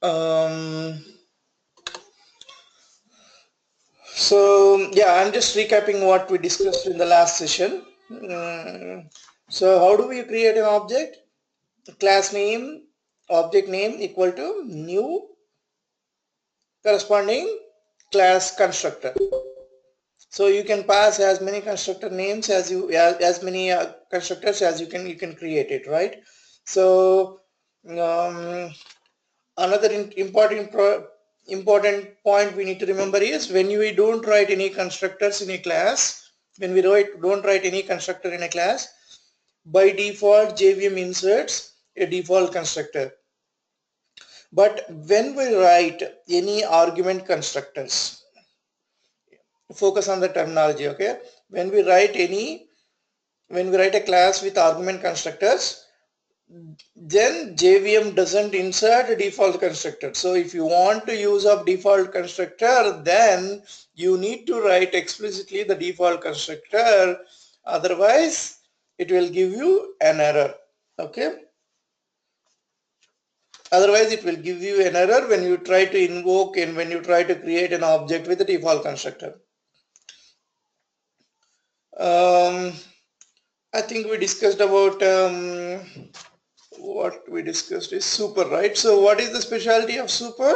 Um, so yeah, I'm just recapping what we discussed in the last session. So how do we create an object? Class name, object name equal to new corresponding class constructor. So you can pass as many constructor names as as many constructors as you can create it, right? So um, another important point we need to remember is when we don't write any constructors in a class, when we don't write any constructor in a class, by default JVM inserts a default constructor. But when we write any argument constructors, focus on the terminology, okay? When we write a class with argument constructors, then JVM doesn't insert a default constructor. So if you want to use of default constructor, then you need to write explicitly the default constructor. Otherwise, it will give you an error. Okay. Otherwise, it will give you an error when you try to invoke and when you try to create an object with a default constructor. I think we discussed about what we discussed is super, right? So what is the specialty of super?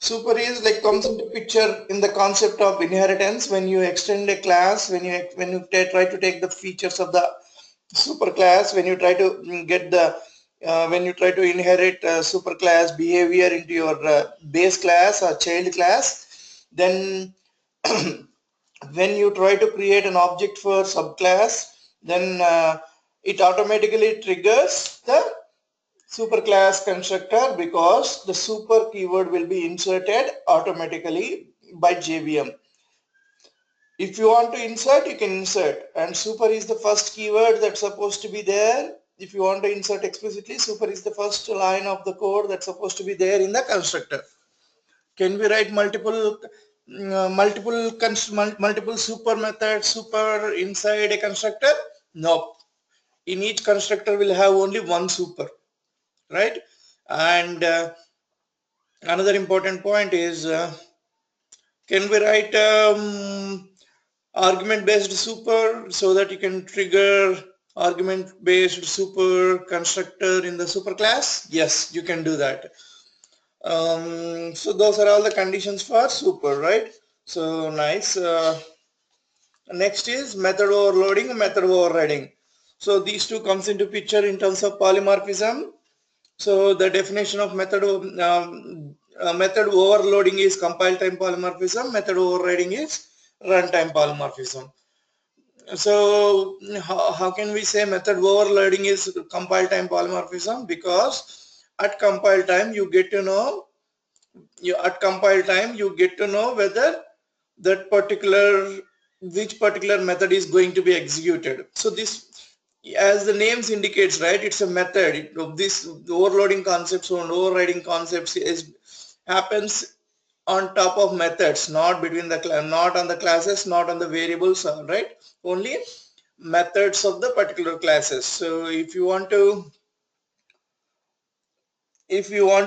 Super is like comes into picture in the concept of inheritance. When you extend a class, when you try to take the features of the super class, when you try to get the when you try to inherit super class behavior into your base class or child class, then when you try to create an object for subclass, then it automatically triggers the superclass constructor because the super keyword will be inserted automatically by JVM. If you want to insert, you can insert, and super is the first keyword that's supposed to be there. If you want to insert explicitly, super is the first line of the code that's supposed to be there in the constructor. Can we write multiple super methods, super inside a constructor? No. In each constructor will have only one super, right? And another important point is can we write argument based super so that you can trigger argument based super constructor in the super class? Yes, you can do that. So those are all the conditions for super, right? So nice. Next is method overloading and method overriding. So these two comes into picture in terms of polymorphism. So the definition of method overloading is compile time polymorphism. Method overriding is runtime polymorphism. So how can we say method overloading is compile time polymorphism? Because at compile time you get to know whether that which particular method is going to be executed. So this, as the names indicates, right, it's a method. This overloading concepts and overriding concepts happens on top of methods, not between not on the classes, not on the variables, right? Only methods of the particular classes. So if you want to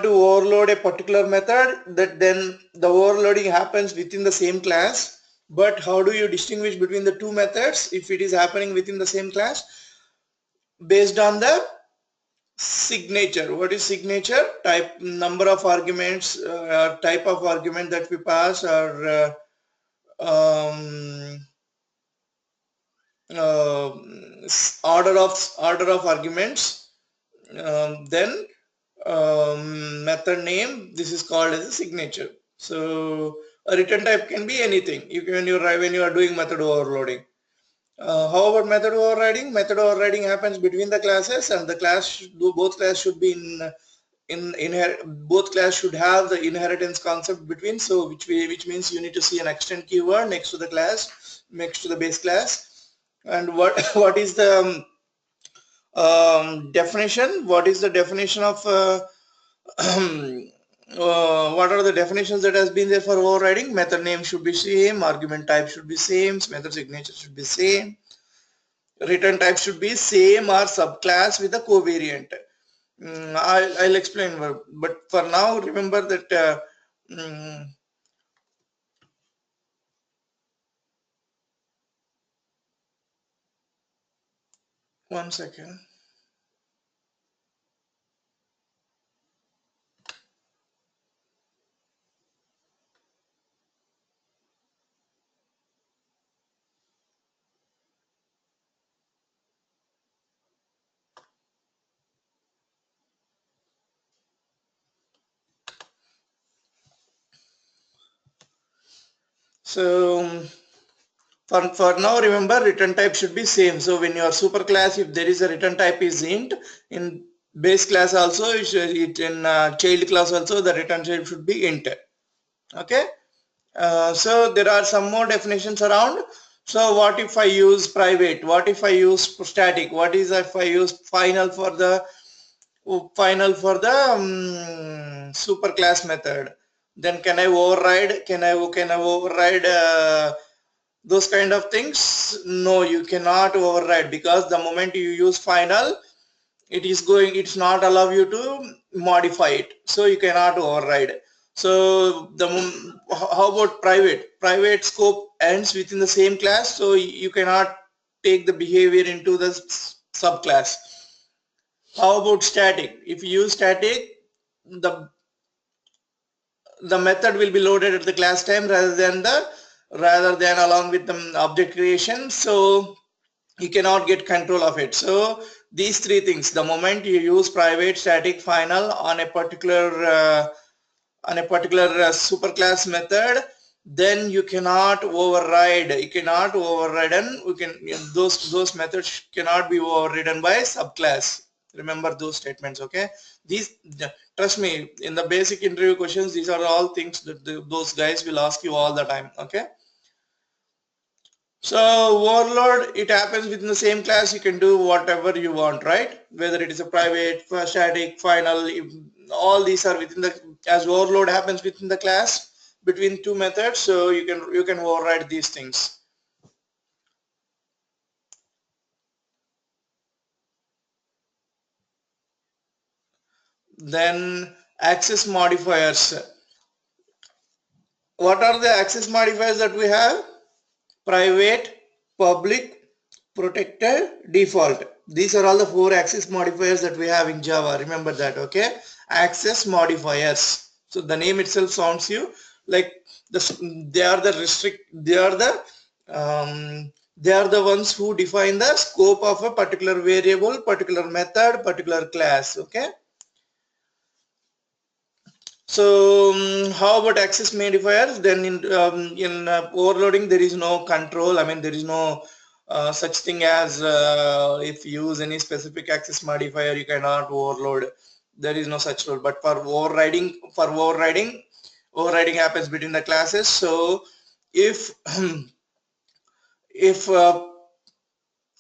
overload a particular method, then the overloading happens within the same class. But how do you distinguish between the two methods if it is happening within the same class? Based on the signature. What is signature? Type, number of arguments, type of argument that we pass, or um, uh, order of arguments. Then method name, this is called as a signature. So a return type can be anything when you are doing method overloading. How about method overriding? Method overriding happens between the classes, and the both class should be both class should have the inheritance concept between. So which means you need to see an extend keyword next to the class, next to the base class. And what is the definition? What is the definition of what are the definitions that has been there for overriding? Method name should be same, argument type should be same, method signature should be same, return type should be same or subclass with a covariant. I'll explain, but for now, remember that. Mm, One second. So for now, remember return type should be same. So when you are super class, if there is a return type is int, in base class also, it in child class also, the return type should be int. Okay. So there are some more definitions around. So what if I use private? What if I use static? What is if I use final for the super class method? Then can I override? Can I override those kind of things? No, you cannot override, because the moment you use final, it's not allow you to modify it, so you cannot override. So how about private scope ends within the same class, so you cannot take the behavior into the subclass. How about static? If you use static, the the method will be loaded at the class time rather than along with the object creation, so you cannot get control of it. So these three things, the moment you use private, static, final on a particular superclass method, then you cannot override, and those methods cannot be overridden by subclass. Remember those statements. Okay, these, trust me, in the basic interview questions, these are all things that those guys will ask you all the time. Okay. So overload, it happens within the same class. You can do whatever you want, right? Whether it is a private, static, final, all these are within the, as overload happens within the class between two methods. So you can override these things. Then access modifiers. What are the access modifiers that we have? Private, public, protected, default. These are all the four access modifiers that we have in Java. Remember that. Okay, access modifiers. So the name itself sounds you like they are the they are the ones who define the scope of a particular variable, particular method, particular class. Okay. So how about access modifiers? Then in overloading, there is no control. I mean, there is no such thing as if you use any specific access modifier, you cannot overload. There is no such rule. But overriding happens between the classes. So if if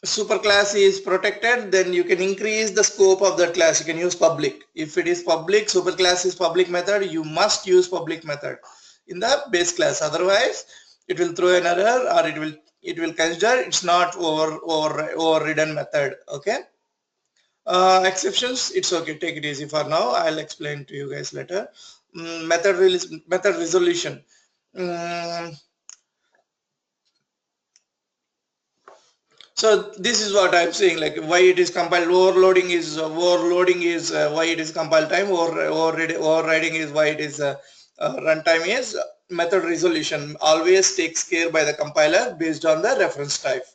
superclass is protected, then you can increase the scope of that class. You can use public. If it is public, superclass is public method, you must use public method in the base class. Otherwise, it will throw an error, or it will consider it's not overridden method. Okay. Exceptions, it's okay. Take it easy for now. I'll explain to you guys later. Method resolution. Mm, So this is what I'm saying, like why it is compiled. Overloading is why it is compile time. Overriding is why it is runtime is. Method resolution always takes care by the compiler based on the reference type.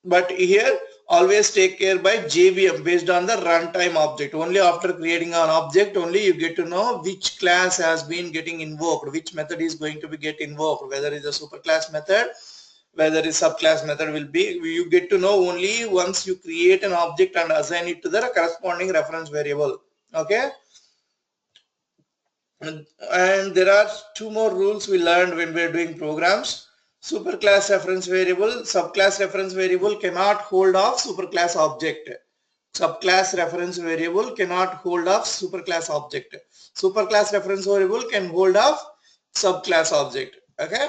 But here always take care by JVM based on the runtime object. Only after creating an object only you get to know which class has been getting invoked, which method is going to be get invoked, whether it's a superclass method, whether a subclass method will be. You get to know only once you create an object and assign it to the corresponding reference variable. Okay. And there are two more rules we learned when we are doing programs. Superclass reference variable, subclass reference variable cannot hold off superclass object. Subclass reference variable cannot hold off superclass object. Superclass reference variable can hold off subclass object. Okay.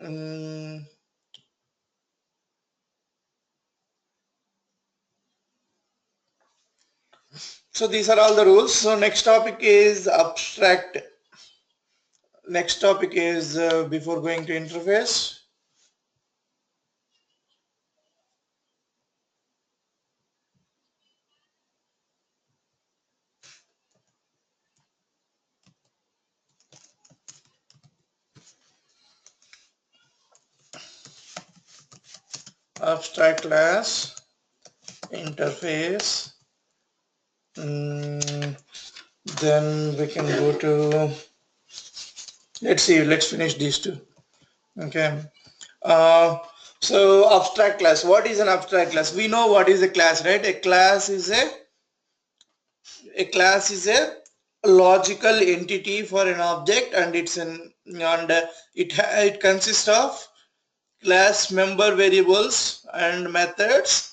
Mm, So these are all the rules. So next topic is abstract. Next topic is before going to interface. Abstract class, interface. Then we can go to, let's finish these two. Okay. So abstract class. What is an abstract class? We know what is a class, right? A class is a logical entity for an object, and it consists of class member variables and methods.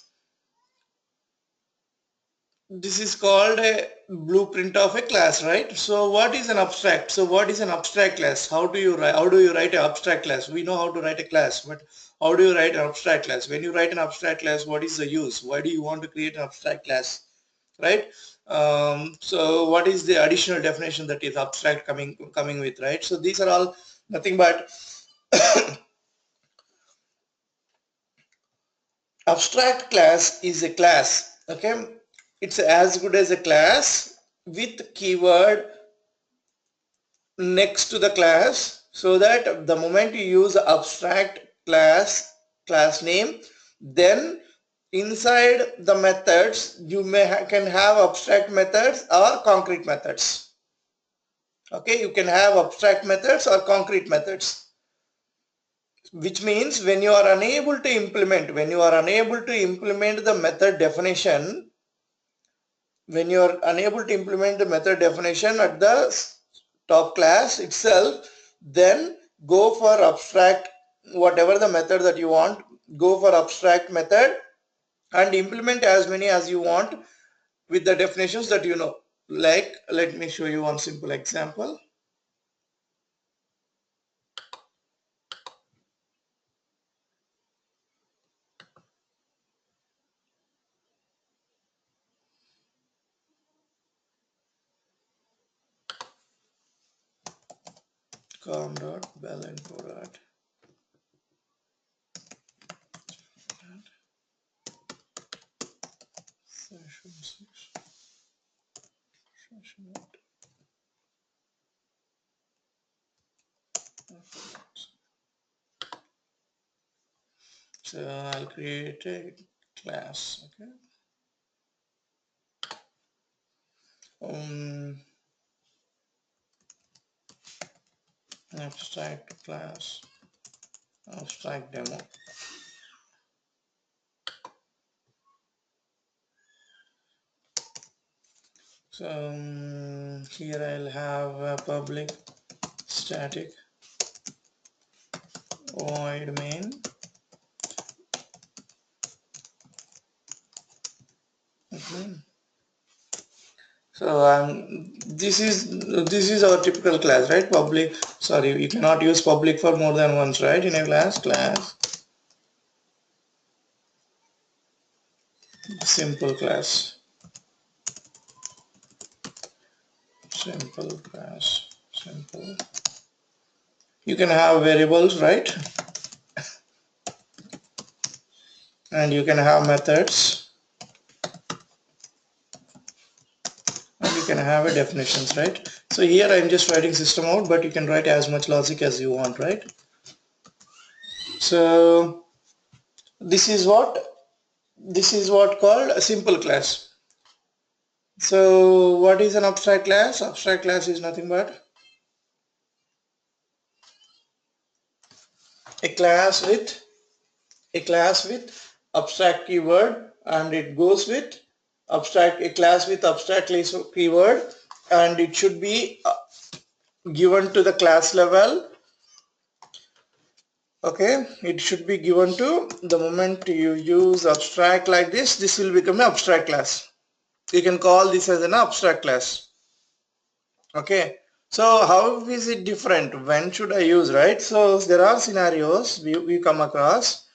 This is called a blueprint of a class, right? So what is an abstract? So what is an abstract class? How do you write an abstract class? We know how to write a class, but how do you write an abstract class? When you write an abstract class, what is the use? Why do you want to create an abstract class, right? So what is the additional definition that is abstract coming with, right? So these are all nothing but abstract class is a class. Okay, it's as good as a class with keyword next to the class, so that the moment you use abstract class name, then inside the methods you can have abstract methods or concrete methods. Okay, you can have abstract methods or concrete methods, which means when you are unable to implement the method definition, when you are unable to implement the method definition at the top class itself, then go for abstract, whatever the method that you want, go for abstract method and implement as many as you want with the definitions that you know. Like, let me show you one simple example. com.belinfo. Session 6. Session 8. So I'll create a class. Okay. Abstract class, abstract demo. So here I'll have a public static void main. Okay. So this is our typical class, right? Public, sorry, you cannot use public for more than once, right? In a class simple class, simple. You can have variables, right? And you can have methods, and you can have a definitions, right? So here I'm just writing system out, but you can write as much logic as you want, right? So this is what called a simple class. So what is an abstract class? Abstract class is nothing but a class with abstract keyword, and it goes with a class with abstract keyword, and it should be given to the class level. Okay, it should be given to, the moment you use abstract like this will become an abstract class. You can call this as an abstract class. Okay, so how is it different? When should I use, right? So there are scenarios we come across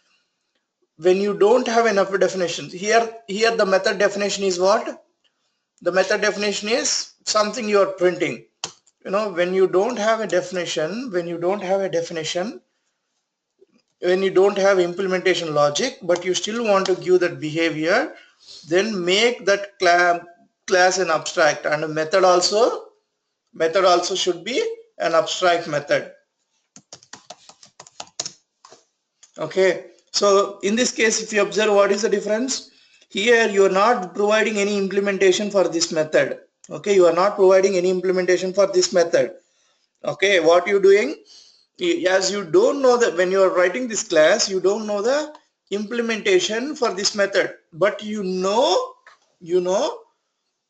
when you don't have enough definitions. Here the method definition is what? The method definition is something you are printing. You know, when you don't have a definition, when you don't have implementation logic, but you still want to give that behavior, then make that class an abstract, and a method also should be an abstract method. Okay, so in this case, if you observe, what is the difference? Here you are not providing any implementation for this method. Okay, you are not providing any implementation for this method. Okay, what you doing, as you don't know that when you are writing this class, you don't know the implementation for this method, but you know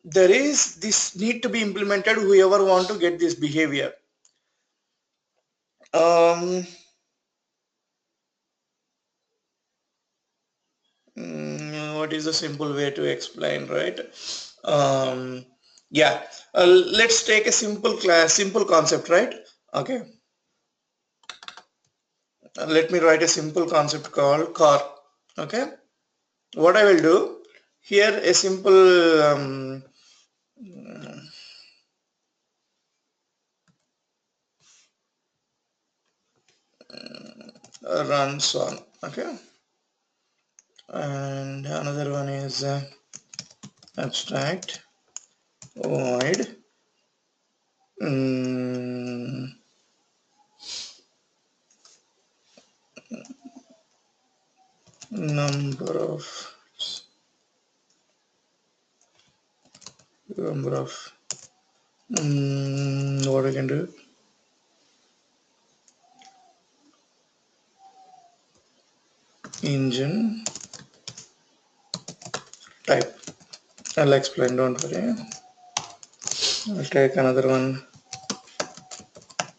there is this need to be implemented, whoever want to get this behavior. What is the simple way to explain, right? Yeah, let's take a simple concept, right? Okay, let me write a simple concept called car. Okay, what I will do here, a simple runs on. Okay, and another one is abstract void number of what we can do, engine type. I'll explain, don't worry. I'll take another one,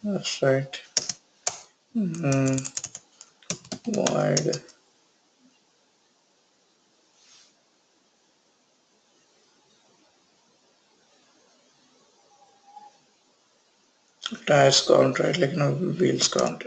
abstract void tires count, right? Like wheels count.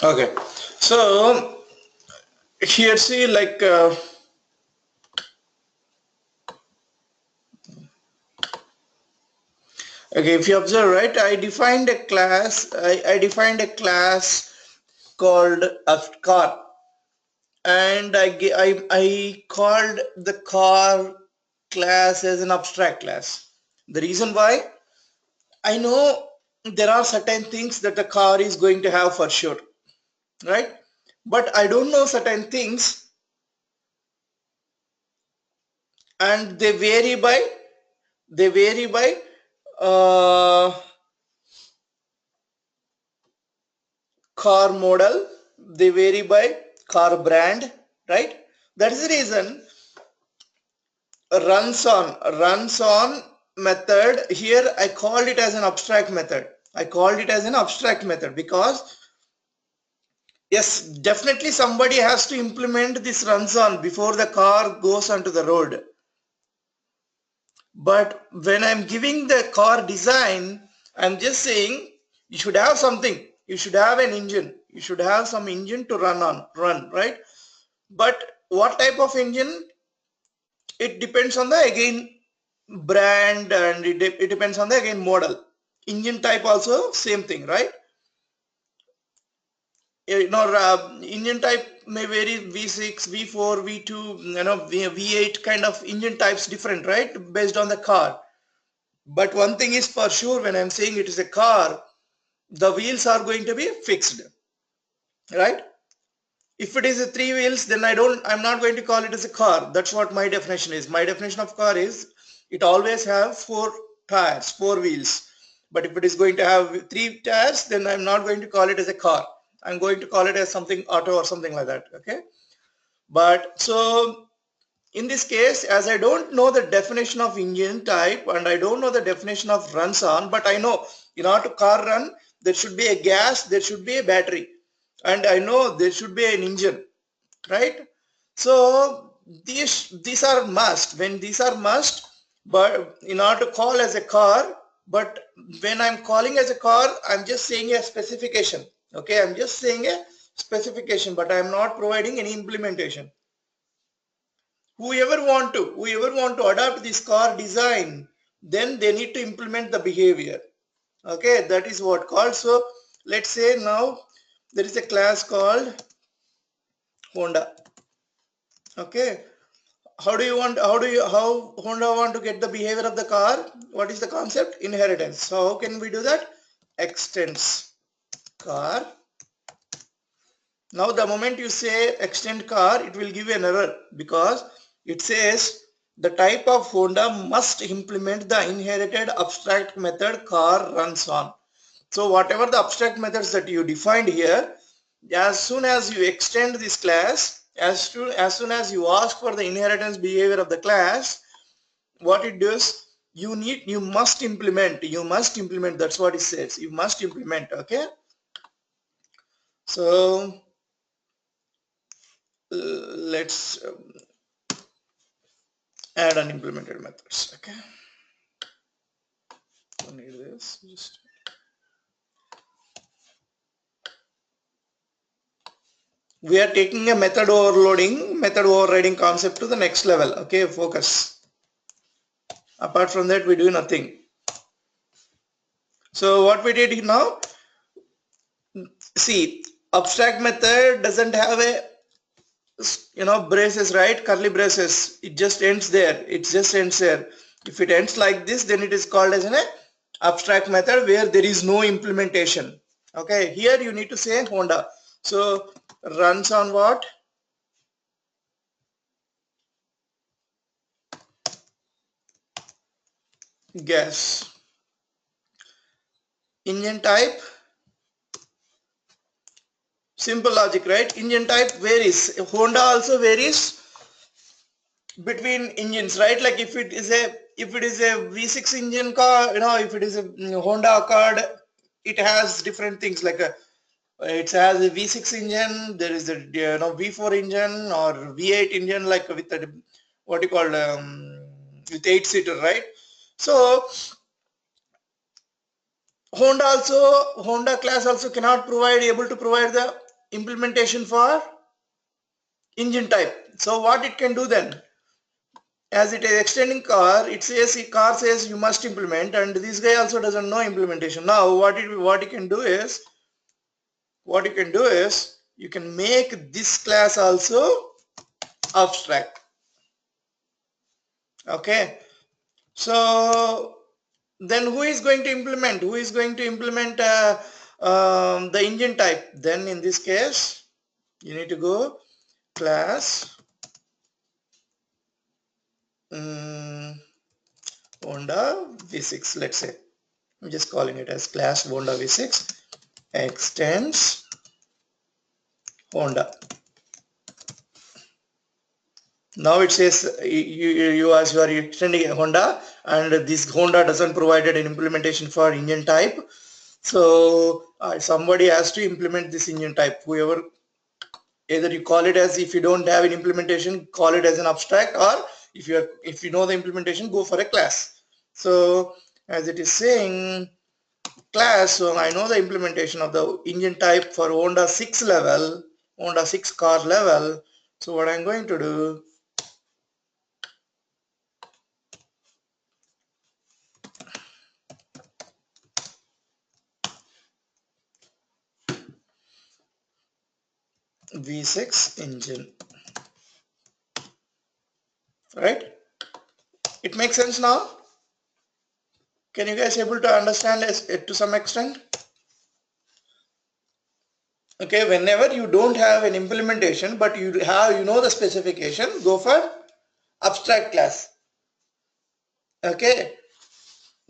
Okay, so here see, like okay, if you observe, right, I defined a class. I defined a class called a car, and I called the car class as an abstract class. The reason why, I know there are certain things that a car is going to have for sure, right? But I don't know certain things, and they vary by uh, car model, they vary by car brand, right? That is the reason runs on method here, I called it as an abstract method. Because yes, definitely somebody has to implement this runs on before the car goes onto the road. But when I'm giving the car design, I'm just saying you should have something. You should have an engine. You should have some engine to run, right? But what type of engine? It depends on the again brand, and it depends on the again model. Engine type also same thing, right? Engine type may vary, V6, V4, V2, V8 kind of engine types different, right? Based on the car. But one thing is for sure, when I'm saying it is a car, the wheels are going to be fixed, right? If it is a three wheels, then I'm not going to call it as a car. That's what my definition is. My definition of car is it always have four tires, four wheels. But if it is going to have 3 tires, then I'm not going to call it as a car. I'm going to call it as something auto or something like that. Okay. But so in this case, as I don't know the definition of engine type and I don't know the definition of runs on, but I know in order to car run, there should be a gas, there should be a battery, and I know there should be an engine, right? So these are must. When these are must, but in order to call as a car, but when I'm calling as a car, I'm just saying a specification. Okay, I'm just saying a specification, but I'm not providing any implementation. Whoever want to adopt this car design, then they need to implement the behavior. Okay, that is what called. So let's say now there is a class called Honda. Okay, how Honda want to get the behavior of the car? What is the concept? Inheritance. So how can we do that? Extends car. Now the moment you say extend car, it will give you an error because it says the type of Honda must implement the inherited abstract method car runs on. So whatever the abstract methods that you defined here, as soon as you extend this class, as soon as you ask for the inheritance behavior of the class, what it does, you must implement, that's what it says, you must implement. Okay, so let's add unimplemented methods. Okay, don't need this. Just we are taking a method overriding concept to the next level. Okay, focus. Apart from that, we do nothing. So what we did now, see, abstract method doesn't have a braces, right? Curly braces. It just ends there. If it ends like this, then it is called as an abstract method where there is no implementation. Okay, here you need to say Honda. So runs on what? Gas. Engine type. Simple logic, right? Engine type varies. Honda also varies between engines, right? Like if it is a V6 engine car, if it is a Honda Accord, it has different things like it has a V6 engine, there is a V4 engine or V8 engine, like with a what you call with 8-seater, right? So Honda class also cannot able to provide the implementation for engine type. So what it can do then? As it is extending car, it says car says you must implement, and this guy also doesn't know implementation. Now what you can do is you can make this class also abstract. Okay, so then who is going to implement the engine type? Then in this case you need to go class Honda V6. Let's say I'm just calling it as class Honda V6 extends Honda. Now it says you are extending Honda, and this Honda doesn't provide an implementation for engine type. So somebody has to implement this engine type. Whoever, either you call it as, if you don't have an implementation, call it as an abstract, or if you know the implementation, go for a class. So as it is saying class, so I know the implementation of the engine type for Honda 6 level, Honda 6 car level. So what I'm going to do, V6 engine, right? It makes sense now? Can you guys able to understand it to some extent? Okay, whenever you don't have an implementation but you know the specification, go for abstract class. Okay,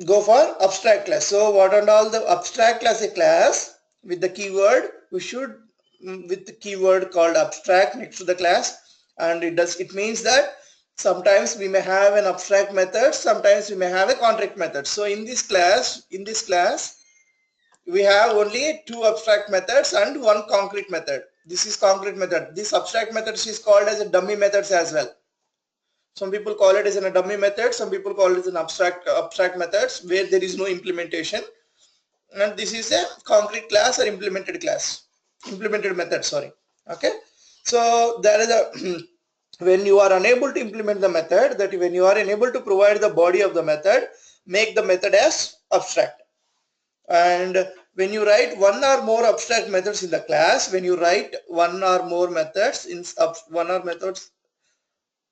go for abstract class. So what and all the abstract class a class with the keyword, we should with the keyword called abstract next to the class, and it means that sometimes we may have an abstract method, sometimes we may have a concrete method. So in this class we have only two abstract methods and one concrete method. This is concrete method. This abstract method is called as a dummy methods as well. Some people call it as a dummy method, some people call it as an abstract methods where there is no implementation, and this is a concrete class or implemented method, sorry. Okay, so there is a when you are unable to implement the method, that when you are unable to provide the body of the method, make the method as abstract. And when you write one or more abstract methods in the class, when you write one or more methods in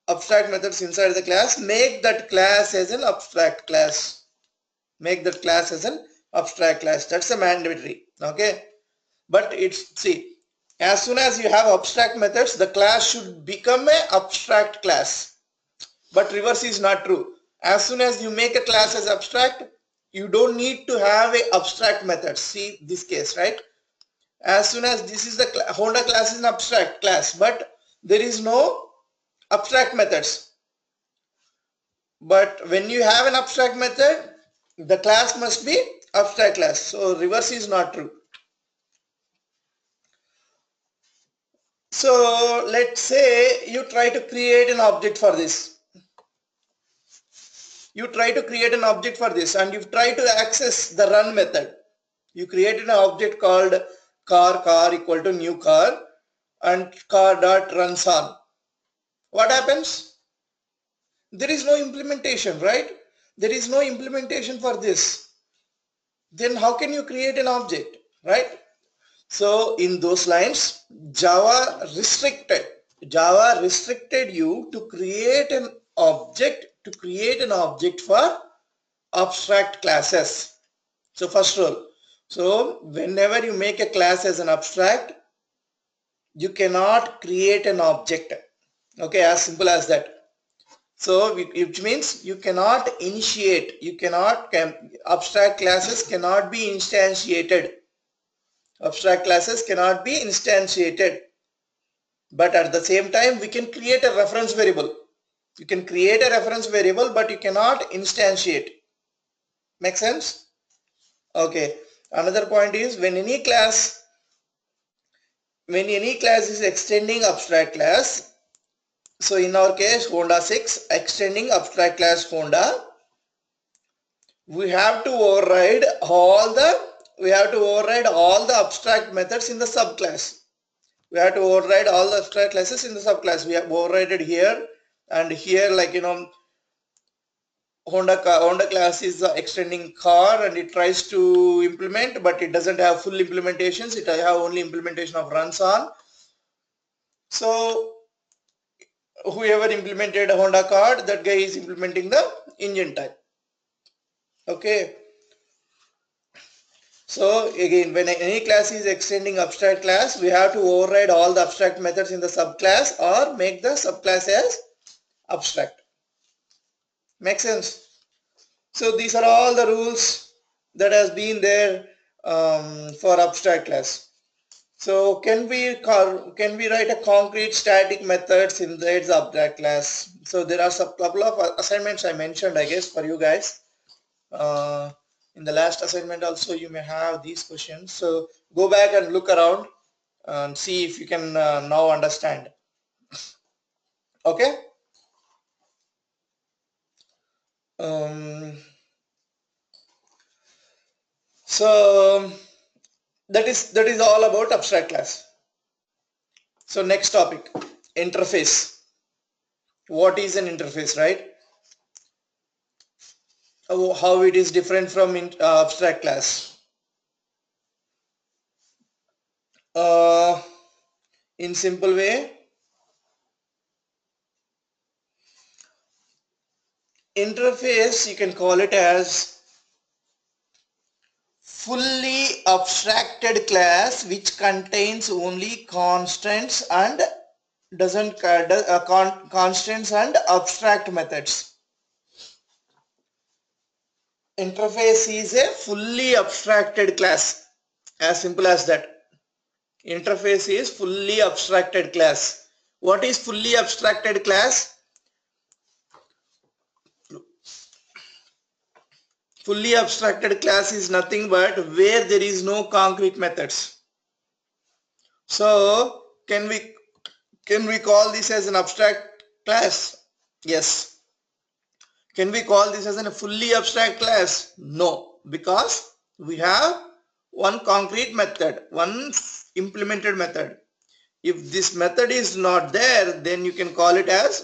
abstract methods inside the class, make that class as an abstract class. Make that class as an abstract class. That's a mandatory. Okay, but see, as soon as you have abstract methods, the class should become an abstract class. But reverse is not true. As soon as you make a class as abstract, you don't need to have a abstract method. See this case, right? As soon as this is the Honda class is an abstract class, but there is no abstract methods. But when you have an abstract method, the class must be abstract class. So reverse is not true. So let's say you try to create an object for this. You try to create an object for this and you try to access the run method. You created an object called car equal to new car and car dot runs on. What happens? There is no implementation, right? There is no implementation for this. Then how can you create an object, right? So in those lines, Java restricted you to create an object for abstract classes. So first rule. So whenever you make a class as an abstract, you cannot create an object. Okay, as simple as that. So which means you cannot initiate, abstract classes cannot be instantiated. Abstract classes cannot be instantiated. But at the same time, we can create a reference variable. You can create a reference variable, but you cannot instantiate. Make sense? Okay. Another point is when any class is extending abstract class. So in our case, Honda 6 extending abstract class Honda, we have to override all the abstract methods in the subclass. We have to override all the abstract classes in the subclass. We have overridden here and here, like Honda class is extending car and it tries to implement, but it doesn't have full implementations. It have only implementation of runs on. So whoever implemented a Honda car, that guy is implementing the engine type. Okay. So again, when any class is extending abstract class, we have to override all the abstract methods in the subclass or make the subclass as abstract. Make sense? So these are all the rules that has been there for abstract class. So can we write a concrete static methods in the abstract class? So there are a couple of assignments I mentioned, I guess, for you guys. In the last assignment also you may have these questions. So go back and look around and see if you can now understand. Okay. So that is all about abstract class. So next topic, interface. What is an interface, right? How it is different from abstract class. In simple way, interface, you can call it as fully abstracted class which contains only constants and constants and abstract methods. Interface is a fully abstracted class. As simple as that. Interface is fully abstracted class. What is fully abstracted class? Fully abstracted class is nothing but where there is no concrete methods. So can we call this as an abstract class? Yes. Can we call this as a fully abstract class? No, because we have one concrete method, one implemented method. If this method is not there, then you can call it as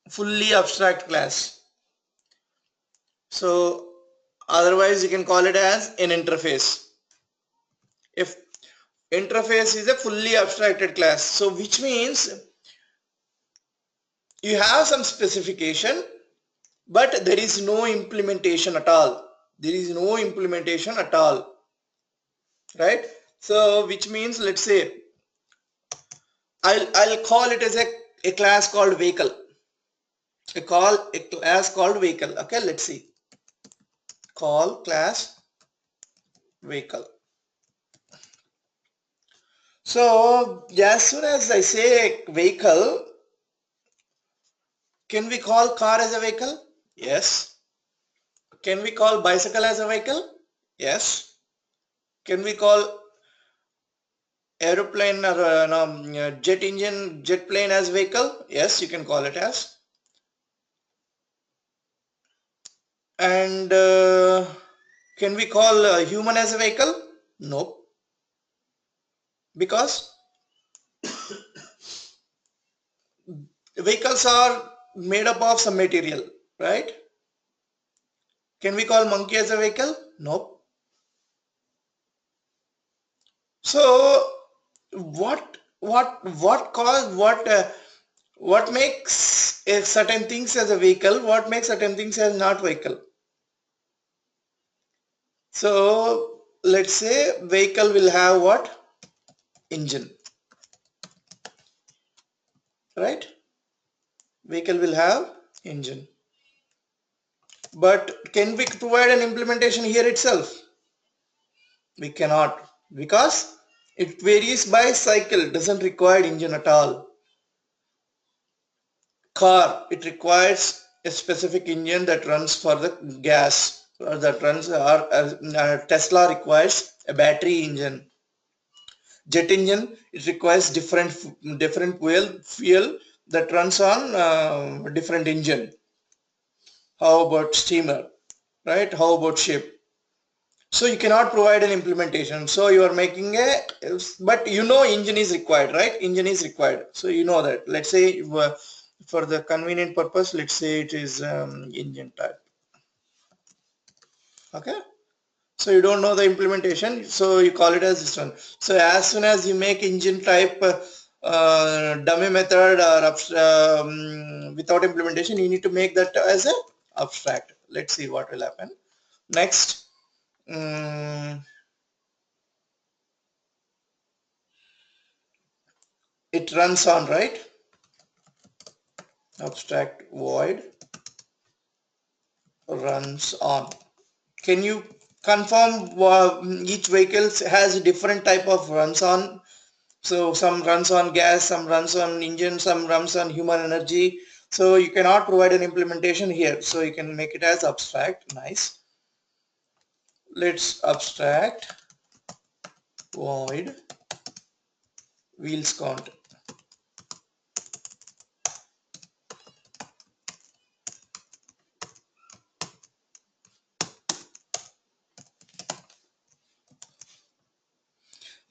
fully abstract class. So otherwise you can call it as an interface. If interface is a fully abstracted class, so which means you have some specification, but there is no implementation at all. There is no implementation at all, right? So which means, let's say I'll call it as a class called vehicle. A class called vehicle. Okay, let's see. Call class vehicle. So as soon as I say vehicle, can we call car as a vehicle? Yes. Can we call bicycle as a vehicle? Yes. Can we call aeroplane or jet plane as vehicle? Yes, you can call it as. And can we call a human as a vehicle? No. Because vehicles are made up of some material, right? Can we call monkey as a vehicle? Nope. So what makes a certain things as a vehicle? What makes certain things as not vehicle? So let's say vehicle will have what? Engine, right? Vehicle will have engine. But can we provide an implementation here itself? We cannot, because it varies by cycle, doesn't require engine at all. Car, it requires a specific engine that runs for the gas, or that runs, or Tesla requires a battery engine. Jet engine, it requires different fuel that runs on different engine. How about steamer, right? How about ship? So you cannot provide an implementation. So you are making but engine is required, right? Engine is required. So you know that. Let's say for the convenient purpose, let's say it is engine type. Okay. So you don't know the implementation, so you call it as this one. So as soon as you make engine type dummy method or without implementation, you need to make that as a abstract. Let's see what will happen next. It runs on, right? Abstract void runs on. Can you confirm each vehicle has a different type of runs on? So some runs on gas, some runs on engine, some runs on human energy. So you cannot provide an implementation here. So you can make it as abstract. Nice. Let's abstract void wheels count.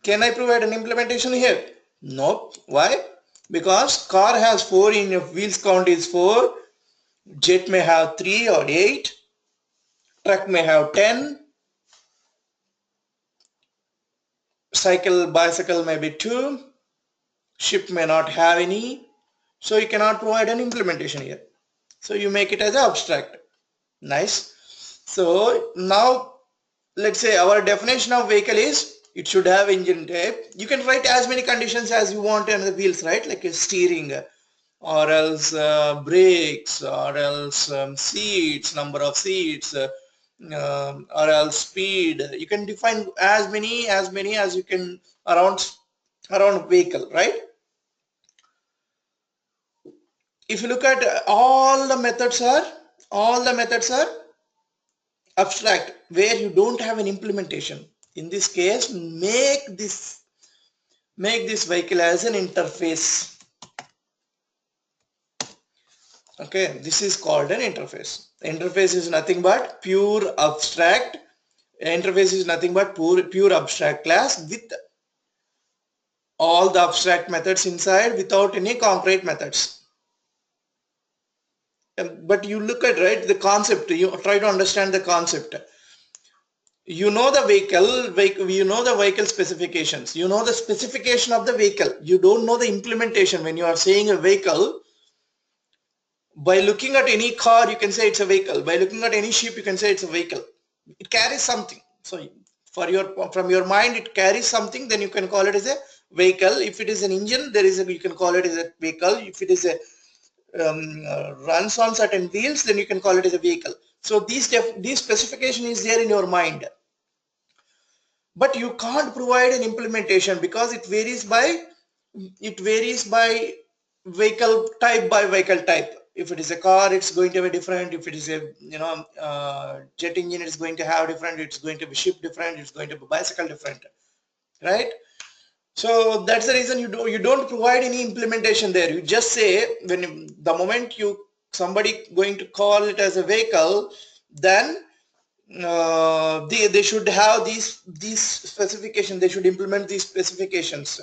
Can I provide an implementation here? No. Why? Because car has 4 in wheels count is 4. Jet may have 3 or 8. Truck may have 10. Bicycle may be 2. Ship may not have any. So you cannot provide an implementation here. So you make it as an abstract. Nice. So now let's say our definition of vehicle is It should have engine type. You can write as many conditions as you want on the wheels, right? Like a steering, or else brakes, or else seats, number of seats, or else speed. You can define as many as you can around vehicle, right? If you look at all the methods are abstract, where you don't have an implementation. In this case, make this vehicle as an interface. Okay, this is called an interface. The interface is nothing but pure abstract. Interface is nothing but pure abstract class with all the abstract methods inside without any concrete methods. But you look at, right, the concept, you try to understand the concept. You know the vehicle, you know the vehicle specifications, you know the specification of the vehicle. You don't know the implementation. When you are saying a vehicle, by looking at any car, you can say it's a vehicle. By looking at any ship, you can say it's a vehicle. It carries something. So from your mind, it carries something. Then you can call it as a vehicle. If it is an engine, you can call it as a vehicle. If it is a runs on certain wheels, then you can call it as a vehicle. So these specification is there in your mind, but you can't provide an implementation because it varies by vehicle type by vehicle type. If it is a car, it's going to be different. If it is a jet engine, it's going to have different. It's going to be ship different. It's going to be bicycle different, right? So that's the reason you don't provide any implementation there. You just say, the moment somebody going to call it as a vehicle, then they should have these specifications. They should implement these specifications.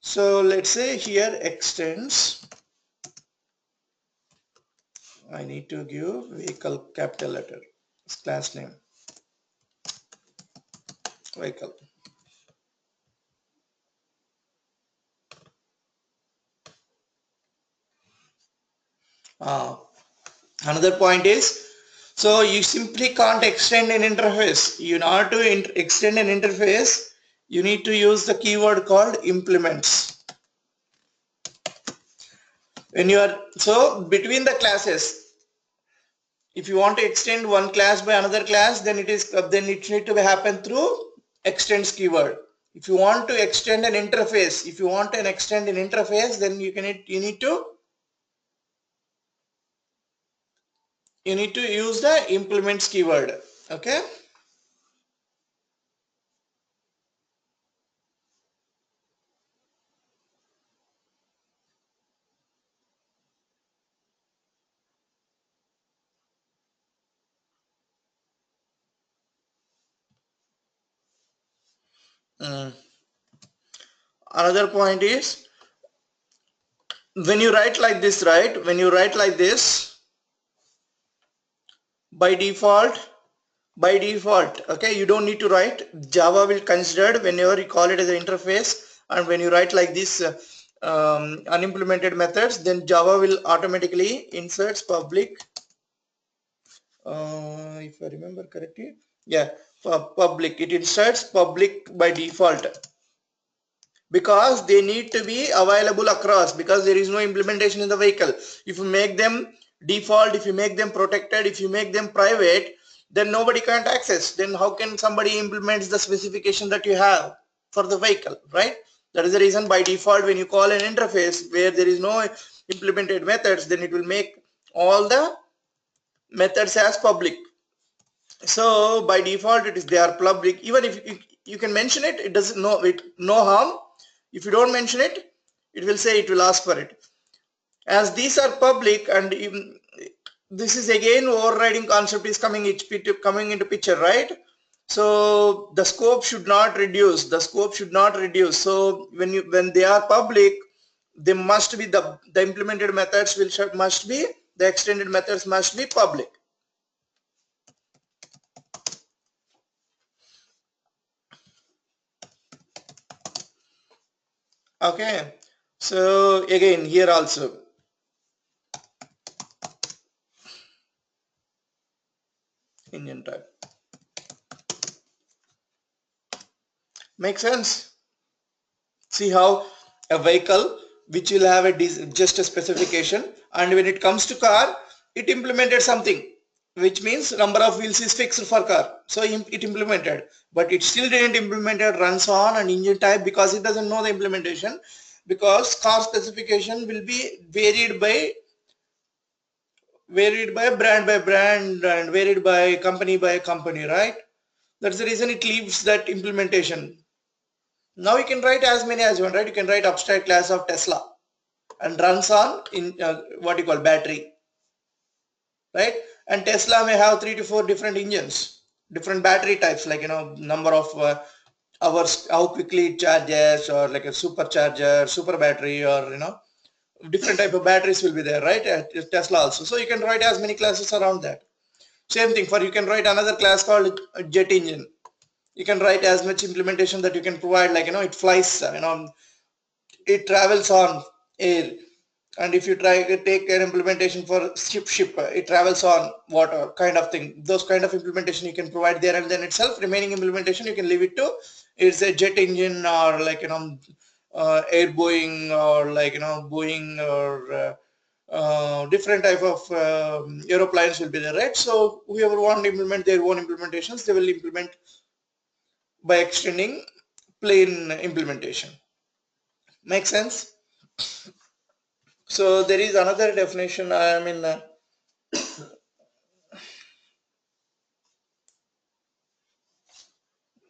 So let's say here extends. I need to give vehicle capital letter. It's class name vehicle. Another point is, so you simply can't extend an interface. In order to extend an interface, you need to use the keyword called implements. When you are between the classes, if you want to extend one class by another class, then it need to happen through extends keyword. If you want to extend an interface, then you need to use the implements keyword. Okay. Another point is, when you write like this, right? When you write like this, by default, okay, you don't need to write. Java will consider whenever you call it as an interface, and when you write like this unimplemented methods, then Java will automatically insert public. If I remember correctly, yeah, public. It inserts public by default, because they need to be available across, because there is no implementation in the vehicle. If you make them default, if you make them protected, if you make them private, then nobody can't access. Then how can somebody implement the specification that you have for the vehicle, right? That is the reason, by default, when you call an interface where there is no implemented methods, then it will make all the methods as public. So by default, they are public. Even if you can mention it, it doesn't know it, no harm. If you don't mention it, it will say, it will ask for it. As these are public, and this is again overriding concept is coming into picture, right? So the scope should not reduce. So when they are public, they must be the implemented methods must be, the extended methods must be public. Okay. So again, here also, engine type. Make sense? See how a vehicle which will have just a specification, and when it comes to car, it implemented something, which means number of wheels is fixed for car. So it implemented, but it still didn't implemented runs on and engine type because it doesn't know the implementation, because car specification will be varied by brand and varied by company, right? That's the reason it leaves that implementation. Now you can write as many as you want, right? You can write abstract class of Tesla and runs on in what you call battery, right? And Tesla may have 3 to 4 different engines, different battery types, like number of hours, how quickly it charges, or like a supercharger, super battery, or different type of batteries will be there, right? At Tesla also. So you can write as many classes around that. Same thing for, you can write another class called jet engine. You can write as much implementation that you can provide, like it flies, it travels on air. And if you try to take an implementation for ship, it travels on water, kind of thing. Those kind of implementation you can provide there, and then itself remaining implementation you can leave it to it's a jet engine, or like air Boeing, or like Boeing, or different type of aeroplanes will be there, right? So whoever want to implement their own implementations, they will implement by extending plain implementation. Make sense? So there is another definition. I mean,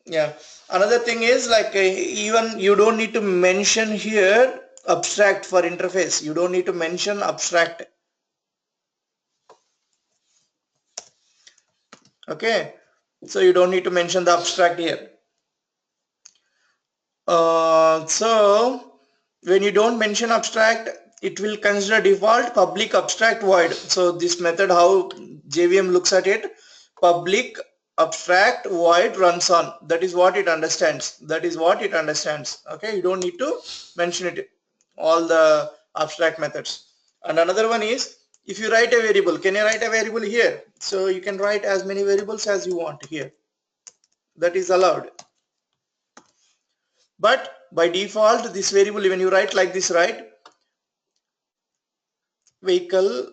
yeah. Another thing is, like, even you don't need to mention here abstract for interface. You don't need to mention abstract. Okay. So you don't need to mention the abstract here. So when you don't mention abstract, it will consider default public abstract void. So this method, how JVM looks at it, public abstract void runs on. That is what it understands. That is what it understands. Okay, you don't need to mention it, all the abstract methods. And another one is, if you write a variable, can you write a variable here? So you can write as many variables as you want here. That is allowed. But by default, this variable, when you write like this, right, vehicle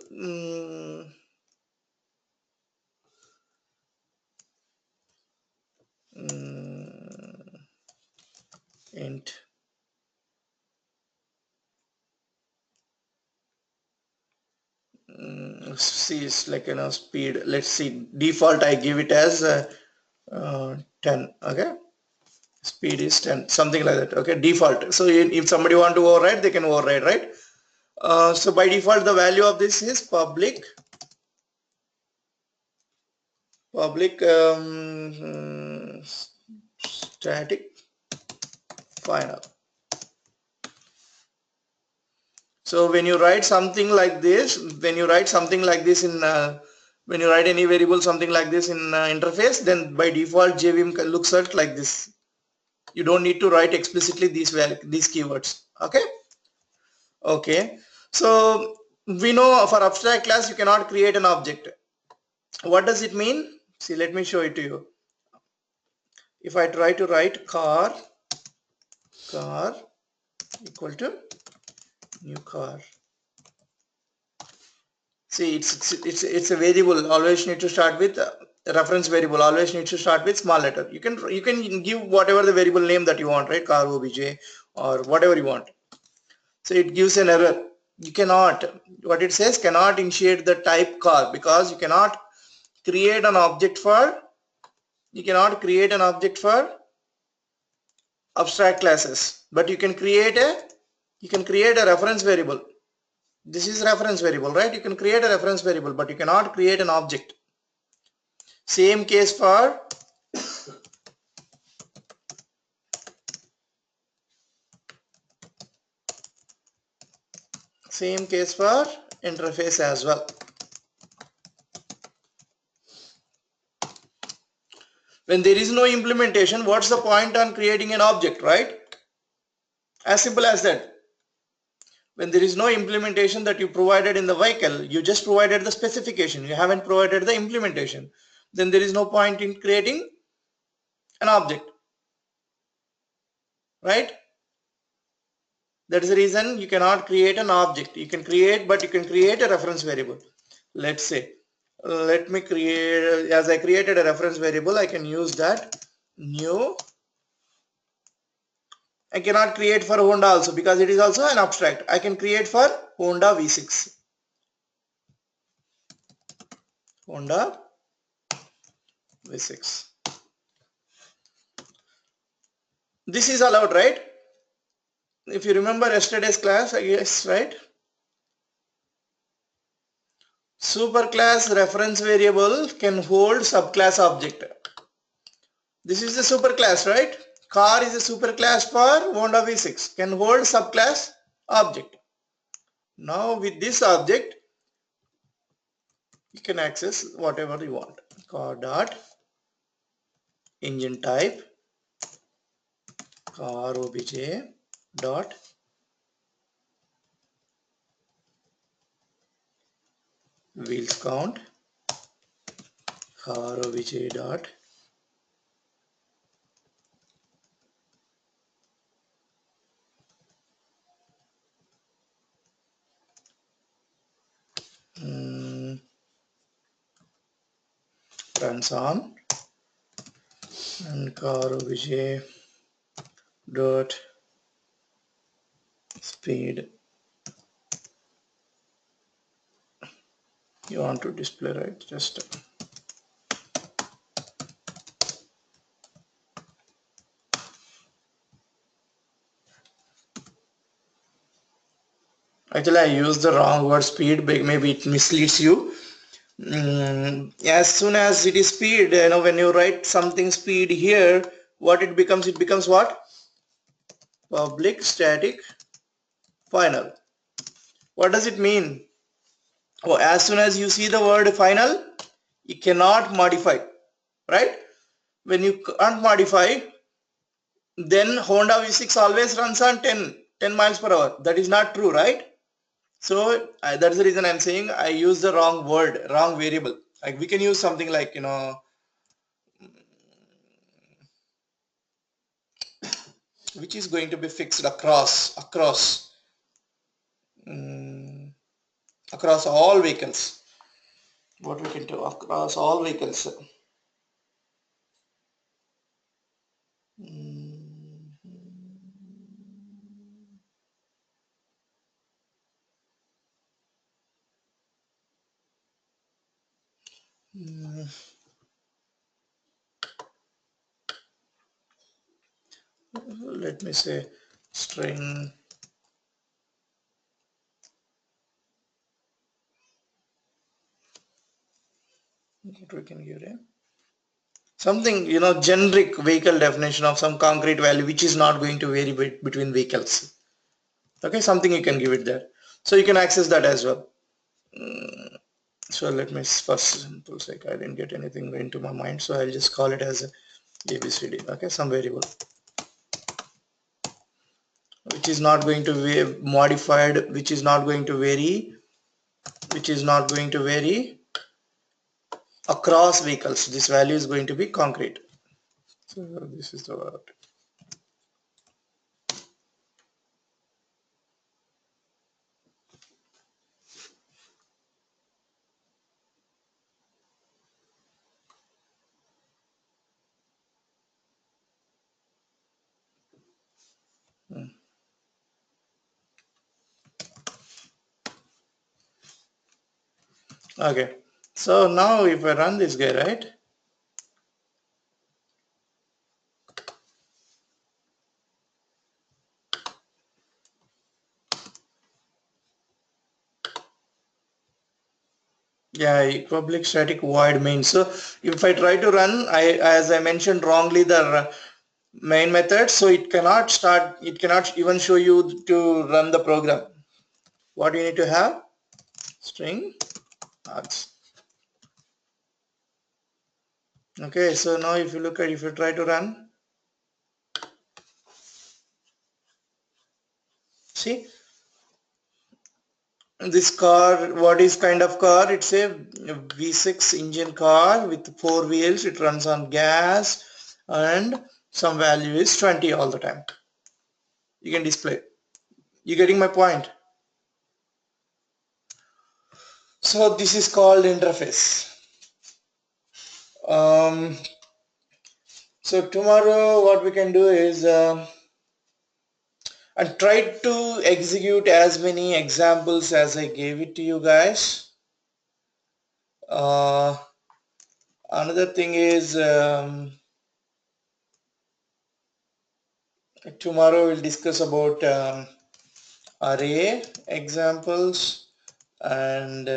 int see, it's like speed. Let's see, default I give it as 10. Okay, speed is 10, something like that. Okay, default. So if somebody want to override, they can override, right? So by default, the value of this is public static final. So when you write something like this, when you write any variable, something like this in interface, then by default JVM looks at like this. You don't need to write explicitly these keywords. Okay. Okay. So we know for abstract class you cannot create an object. What does it mean? See, let me show it to you. If I try to write car equal to new car. See, it's a variable. Always need to start with a reference variable. Always need to start with small letter. You can give whatever the variable name that you want, right? Car obj or whatever you want. So it gives an error. You cannot. What it says, cannot initiate the type car, because you cannot create an object for. You cannot create an object for abstract classes, but you can create a reference variable. This is reference variable, right? You can create a reference variable, but you cannot create an object. Same case for interface as well. When there is no implementation, what's the point on creating an object, right? As simple as that. When there is no implementation that you provided in the vehicle, you just provided the specification, you haven't provided the implementation, then there is no point in creating an object. right? That is the reason you cannot create an object. You can create, but you can create a reference variable. Let's say, let me create, as I created a reference variable, I can use that new. I cannot create for Honda also because it is also an abstract. I can create for Honda V6. Honda V6. This is allowed, right? If you remember yesterday's class, I guess, right? Superclass reference variable can hold subclass object. This is the superclass, right? Car is a superclass for Honda V6, can hold subclass object. Now with this object, you can access whatever you want. Car dot engine type, car obj dot wheels count, car obj dot runs on, and car obj dot speed. You want to display, right? Just actually I used the wrong word speed, maybe it misleads you. As soon as it is speed, when you write something speed here, what it becomes? It becomes what? Public static final. What does it mean? Oh, as soon as you see the word final, you cannot modify, right? When you can't modify, then Honda V6 always runs on 10 miles per hour. That is not true, right? So that's the reason I'm saying I use the wrong word, wrong variable. Like we can use something like, which is going to be fixed across all vehicles. What we can do across all vehicles. Let me say string what we can give it, something generic vehicle definition of some concrete value which is not going to vary between vehicles. Okay, something you can give it there, so you can access that as well. So let me first simple sake, I didn't get anything into my mind, so I'll just call it as a ABCD. Okay, some variable which is not going to be modified, which is not going to vary, across vehicles. This value is going to be concrete. So this is the word. Okay, so now if I run this guy, right? Yeah, public static void main. So if I try to run, as I mentioned wrongly the main method, so it cannot start, it cannot even show you to run the program. What you need to have? String args. Okay, so now if you look at, if you try to run, see this car, what is kind of car? It's a V6 engine car with 4 wheels. It runs on gas and some value is 20 all the time. you can display. You getting my point? So this is called interface. So tomorrow what we can do is and try to execute as many examples as I gave it to you guys. Another thing is tomorrow we'll discuss about array examples and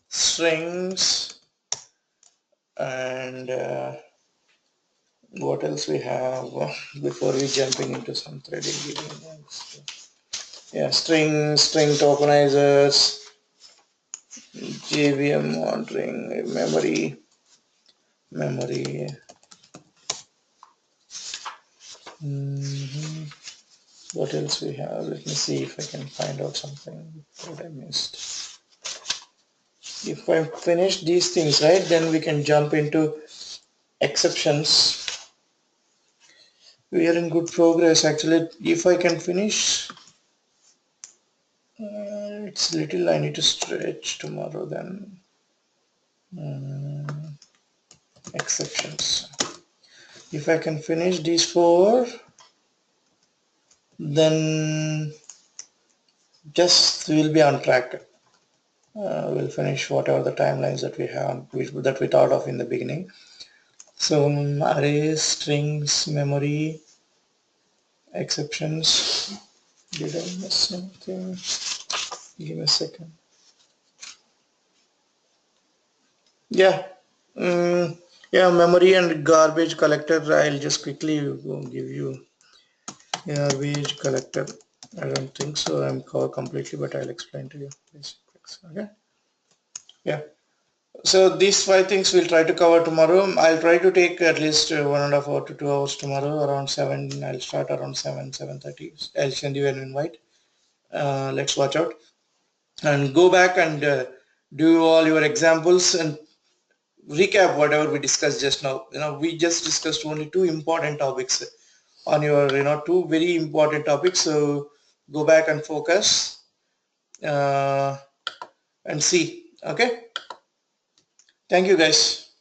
strings and what else we have before we jumping into some threading. Yeah, string tokenizers, JVM monitoring, memory. What else we have? Let me see if I can find out something that I missed. If I finish these things right, then we can jump into exceptions. We are in good progress actually. If I can finish, it's little I need to stretch tomorrow then. Exceptions. If I can finish these 4, then just we'll be on track. We'll finish whatever the timelines that we have, that we thought of in the beginning. So arrays, strings, memory, exceptions. Did I miss something? Give me a second. Yeah. Yeah, memory and garbage collector. I'll just quickly give you garbage collector. I don't think so. I'm covered completely, but I'll explain to you. Okay. Yeah. So these 5 things we'll try to cover tomorrow. I'll try to take at least 1.5 hours to 2 hours tomorrow. Around 7. I'll start around 7:30. I'll send you an invite. Let's watch out and go back and do all your examples and recap whatever we discussed just now. We just discussed only 2 important topics on your 2 very important topics. So go back and focus and see. Okay. Thank you guys.